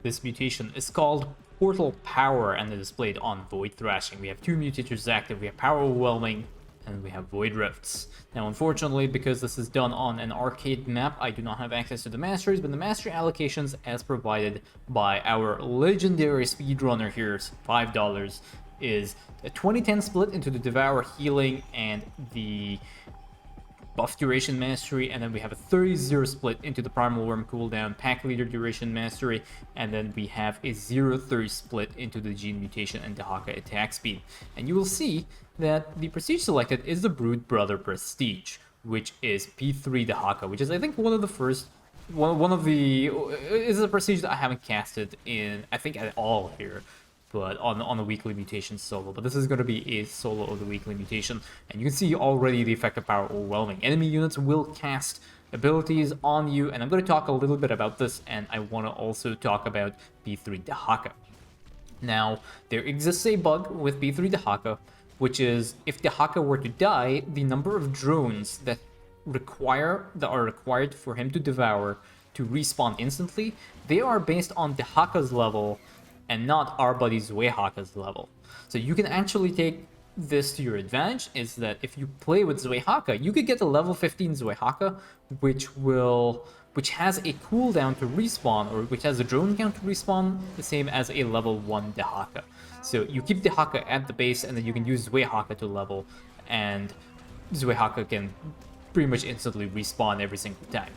this mutation is called Portal Power and is displayed on Void Thrashing. We have two mutators active, we have Power Overwhelming, and we have Void Rifts. Now unfortunately, because this is done on an arcade map, I do not have access to the masteries, but the mastery allocations as provided by our legendary speedrunner here, $5, is a 20-10 split into the Devour Healing and the Buff Duration Mastery, and then we have a 30-0 split into the Primal Worm cooldown, Pack Leader Duration Mastery, and then we have a 0-30 split into the Gene Mutation and Dehaka Attack Speed. And you will see that the prestige selected is the Brood Brother Prestige, which is P3 Dehaka, which is I think one of the first, one of the, is a prestige that I haven't casted in, I think at all here, but on a weekly mutation solo. But this is going to be a solo of the weekly mutation, and you can see already the effect of Power Overwhelming. Enemy units will cast abilities on you, and I'm going to talk a little bit about this, and I want to also talk about P3 Dehaka. Now, there exists a bug with P3 Dehaka, which is if Dehaka were to die, the number of drones that are required for him to devour to respawn instantly, they are based on Dehaka's level and not our buddy Zuihaka's level. So you can actually take this to your advantage, is that if you play with Zuihaka, you could get a level 15 Zuihaka, which has a cooldown to respawn, or which has a drone count to respawn, the same as a level 1 Dehaka. So you keep Dehaka at the base, and then you can use Zuihaka to level, and Zuihaka can pretty much instantly respawn every single time.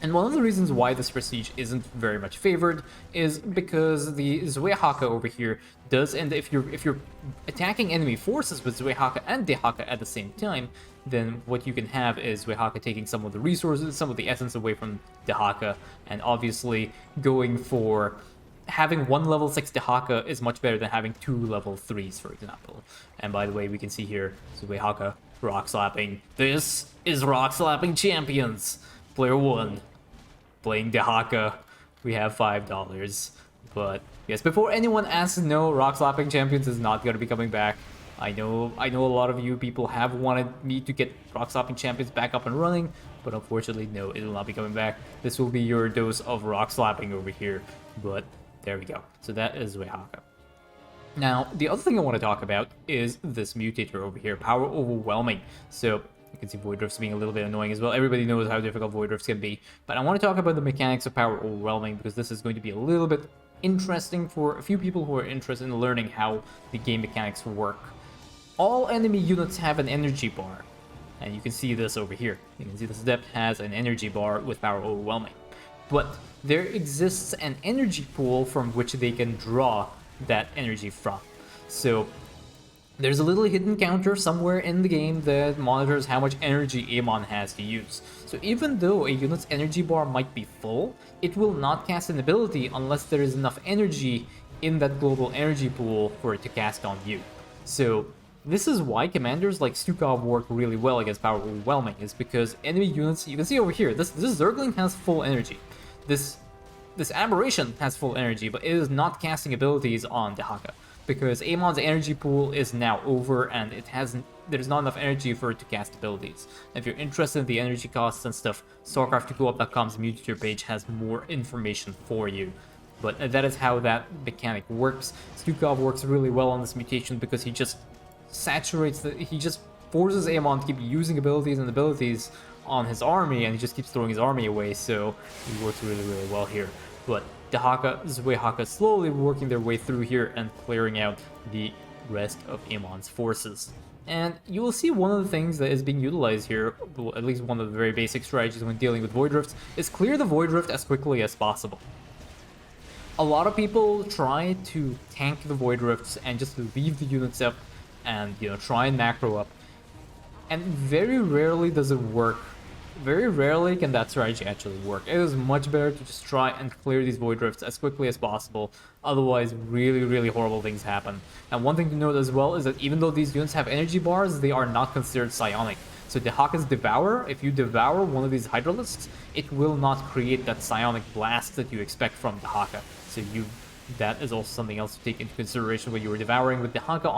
And one of the reasons why this prestige isn't very much favored is because the Zuihaka over here does, and if you're attacking enemy forces with Zuihaka and Dehaka at the same time, then what you can have is Zuihaka taking some of the resources, some of the essence away from Dehaka, and obviously going for having one level 6 Dehaka is much better than having two level 3s, for example. And by the way, we can see here Zuihaka rock slapping. This is rock slapping champions. Player 1. Playing Dehaka, we have $5. But yes, before anyone asks, no, Rock Slapping Champions is not going to be coming back. I know a lot of you people have wanted me to get Rock Slapping Champions back up and running, but unfortunately, no, it will not be coming back. This will be your dose of Rock Slapping over here, but there we go. So that is Zuihaka. Now, the other thing I want to talk about is this mutator over here, Power Overwhelming. So you can see Void Rifts being a little bit annoying as well. Everybody knows how difficult Void Rifts can be. But I want to talk about the mechanics of Power Overwhelming, because this is going to be a little bit interesting for a few people who are interested in learning how the game mechanics work. All enemy units have an energy bar. And you can see this over here. You can see this depth has an energy bar with Power Overwhelming. But there exists an energy pool from which they can draw that energy from. So there's a little hidden counter somewhere in the game that monitors how much energy Amon has to use. So even though a unit's energy bar might be full, it will not cast an ability unless there is enough energy in that global energy pool for it to cast on you. So this is why commanders like Stukov work really well against Power Overwhelming, is because enemy units, you can see over here, this Zergling has full energy. This Aberration has full energy, but it is not casting abilities on Dehaka, because Amon's energy pool is now over and there's not enough energy for it to cast abilities. If you're interested in the energy costs and stuff, Starcraft2Coop.com's Mutator page has more information for you. But that is how that mechanic works. Stukov works really well on this mutation because he just he just forces Amon to keep using abilities and abilities on his army, and he just keeps throwing his army away, so he works really, really well here. But Dehaka, Zuihaka slowly working their way through here and clearing out the rest of Amon's forces. And you will see one of the things that is being utilized here, well, at least one of the very basic strategies when dealing with Void Rifts, is clear the Void Rift as quickly as possible. A lot of people try to tank the Void Rifts and just leave the units up and, try and macro up. And very rarely does it work. Very rarely can that strategy actually work. It is much better to just try and clear these Void Rifts as quickly as possible. Otherwise, really, really horrible things happen. And one thing to note as well is that even though these units have energy bars, they are not considered psionic. So Dehaka's Devour, if you devour one of these Hydralisks, it will not create that psionic blast that you expect from Dehaka. So that is also something else to take into consideration when you were devouring with Dehaka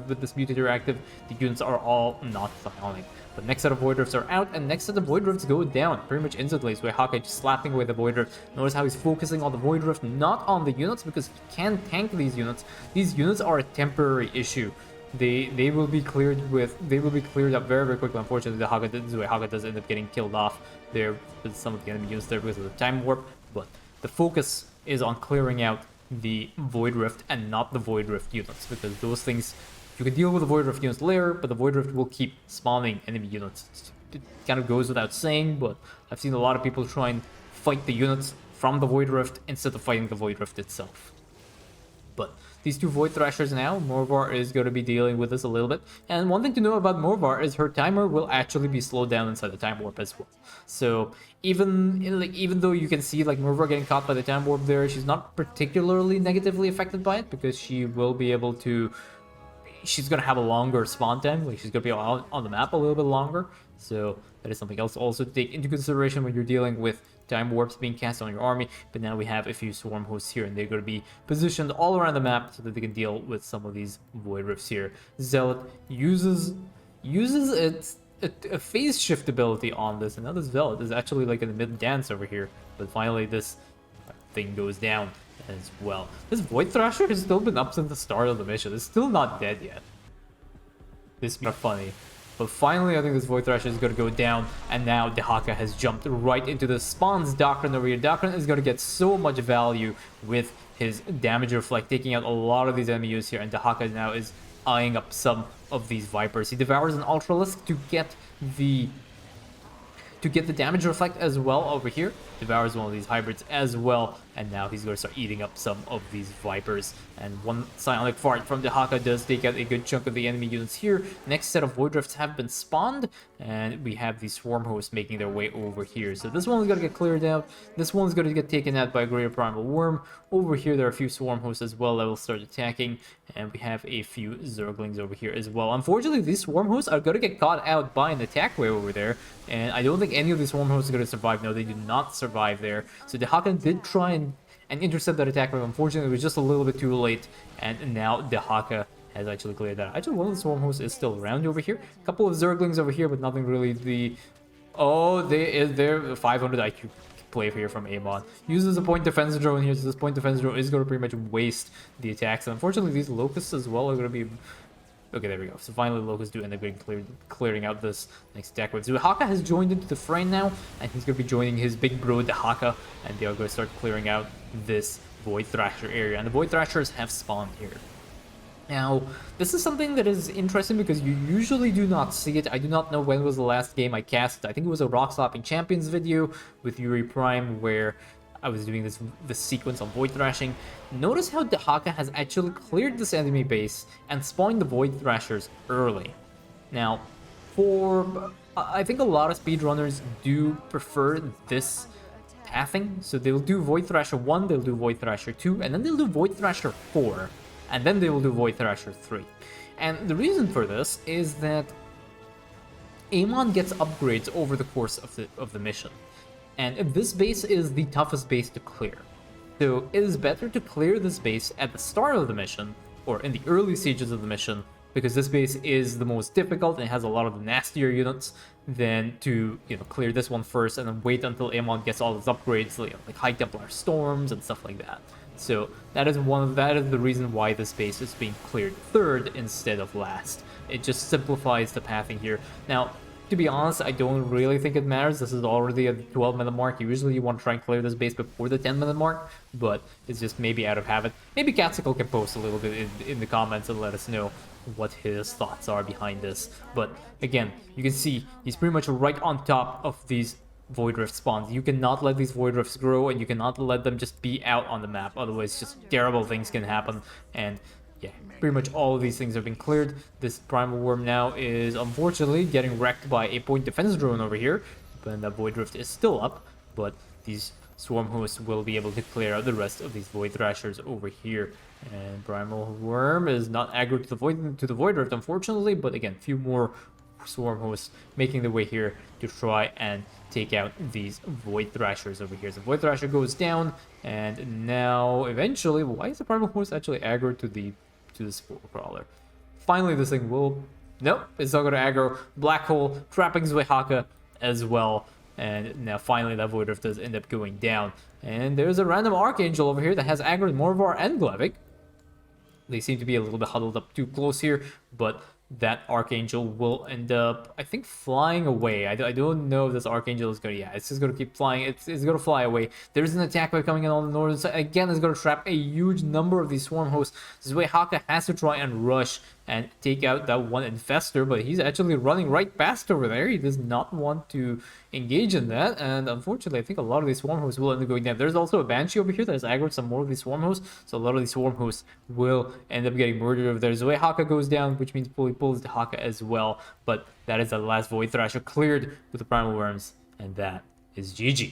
with this mutator active. The units are all not psionic. But next set of Void Rifts are out, and next set of Void Rifts go down pretty much instantly. Zuihaka just slapping away the Void Rift. Notice how he's focusing on the Void Rift, not on the units, because he can tank these units. These units are a temporary issue. They will be cleared up very, very quickly. Unfortunately, Zuihaka does end up getting killed off there with some of the enemy units there because of the time warp. But the focus is on clearing out the Void Rift and not the Void Rift units, because those things, you can deal with the Void Rift units later, but the Void Rift will keep spawning enemy units. It kind of goes without saying, but I've seen a lot of people try and fight the units from the Void Rift instead of fighting the Void Rift itself. But these two Void Thrashers now, Morvar is going to be dealing with this a little bit. And one thing to know about Morvar is her timer will actually be slowed down inside the time warp as well. So even though you can see like Morvar getting caught by the time warp there, she's not particularly negatively affected by it, because she will be able to, she's going to have a longer spawn time. Like, she's going to be on the map a little bit longer. So that is something else also to take into consideration when you're dealing with time warps being cast on your army. But now we have a few swarm hosts here, and they're going to be positioned all around the map so that they can deal with some of these Void Rifts here. Zealot uses its a phase shift ability on this, and now this Zealot is actually like in the mid dance over here. But finally this thing goes down as well. This Void Thrasher has still been up since the start of the mission. It's still not dead yet. This is funny. But finally, I think this Void Thrasher is going to go down, and now Dehaka has jumped right into the spawns Doctrine over here. Doctrine is going to get so much value with his damage reflect, taking out a lot of these enemy units here, and Dehaka now is eyeing up some of these Vipers. He devours an Ultralisk to get the damage reflect as well over here. Devours one of these hybrids as well, and now he's going to start eating up some of these Vipers. And one Psionic Fart from Dehaka does take out a good chunk of the enemy units here. Next set of Void Rifts have been spawned, and we have these Swarm Hosts making their way over here. So this one's going to get cleared out. This one's going to get taken out by a Greater Primal Worm. Over here there are a few Swarm Hosts as well that will start attacking, and we have a few Zerglings over here as well. Unfortunately, these Swarm Hosts are going to get caught out by an attack wave over there, and I don't think any of these Swarm Hosts are going to survive. No, they do not survive there. So Dehaka did try and intercept that attack wave. Unfortunately, it was just a little bit too late, and now Dehaka has actually cleared that. Actually, one of the Swarm Hosts is still around over here. A couple of Zerglings over here, but nothing really. They're 500 IQ play here from Amon. Uses a point defense drone here, so this point defense drone is going to pretty much waste the attacks. And unfortunately, these Locusts as well are going to be... Okay, there we go. So finally, Locusts do end up getting clearing out this next attack wave. Zuihaka has joined into the fray now, and he's going to be joining his big bro Dehaka, and they are going to start clearing out this Void Thrasher area. And the Void Thrashers have spawned here. Now, this is something that is interesting because you usually do not see it. I do not know when was the last game I cast. I think it was a Rock Slapping Champions video with Yuri Prime where I was doing this sequence on Void Thrashing. Notice how Dehaka has actually cleared this enemy base and spawned the Void Thrashers early. Now, I think a lot of speedrunners do prefer this pathing. So they'll do Void Thrasher 1, they'll do Void Thrasher 2, and then they'll do Void Thrasher 4. And then they will do Void Thrasher 3. And the reason for this is that Amon gets upgrades over the course of the mission. And this base is the toughest base to clear. So it is better to clear this base at the start of the mission, or in the early stages of the mission, because this base is the most difficult and has a lot of the nastier units, than to clear this one first and then wait until Amon gets all his upgrades, like High Templar Storms and stuff like that. So that is the reason why this base is being cleared third instead of last. It just simplifies the pathing here. Now, to be honest, I don't really think it matters. This is already a 12-minute mark. Usually you want to try and clear this base before the 10-minute mark, but it's just maybe out of habit. Maybe Catsicle can post a little bit in the comments and let us know what his thoughts are behind this. But again, you can see he's pretty much right on top of these Void Rift spawns. You cannot let these Void Rifts grow, and you cannot let them just be out on the map. Otherwise, just terrible things can happen. And yeah, pretty much all of these things have been cleared. This Primal Worm now is unfortunately getting wrecked by a point defense drone over here. But the Void Rift is still up, but these Swarm Hosts will be able to clear out the rest of these Void Thrashers over here. And Primal Worm is not aggro to the Void Rift, unfortunately, but again, few more Swarm Hosts making their way here to try and take out these Void Thrashers over here. So Void Thrasher goes down, and now eventually, why is the Primal Host actually aggro to the Spore Crawler? Finally, this thing will Nope, it's not going to aggro. Black Hole, trapping Zuihaka as well. And now finally that Void Rift does end up going down. And there's a random Archangel over here that has aggroed Morvar and Glevic. They seem to be a little bit huddled up too close here, but that Archangel will end up, I think, flying away. I don't know if this Archangel is going to, yeah, it's just going to keep flying. It's going to fly away. There's an attack wave coming in on the northern side. Again, it's going to trap a huge number of these Swarm hosts. Zuihaka has to try and rush and take out that one Infestor, but he's actually running right past over there. He does not want to engage in that, and unfortunately, I think a lot of these Swarm hosts will end up going down. There's also a Banshee over here that has aggroed some more of these Swarm hosts, so a lot of these Swarm hosts will end up getting murdered over there. Zuihaka goes down, which means Bully pulls Dehaka as well, but that is the last Void Thrasher cleared with the Primal Worms, and that is GG.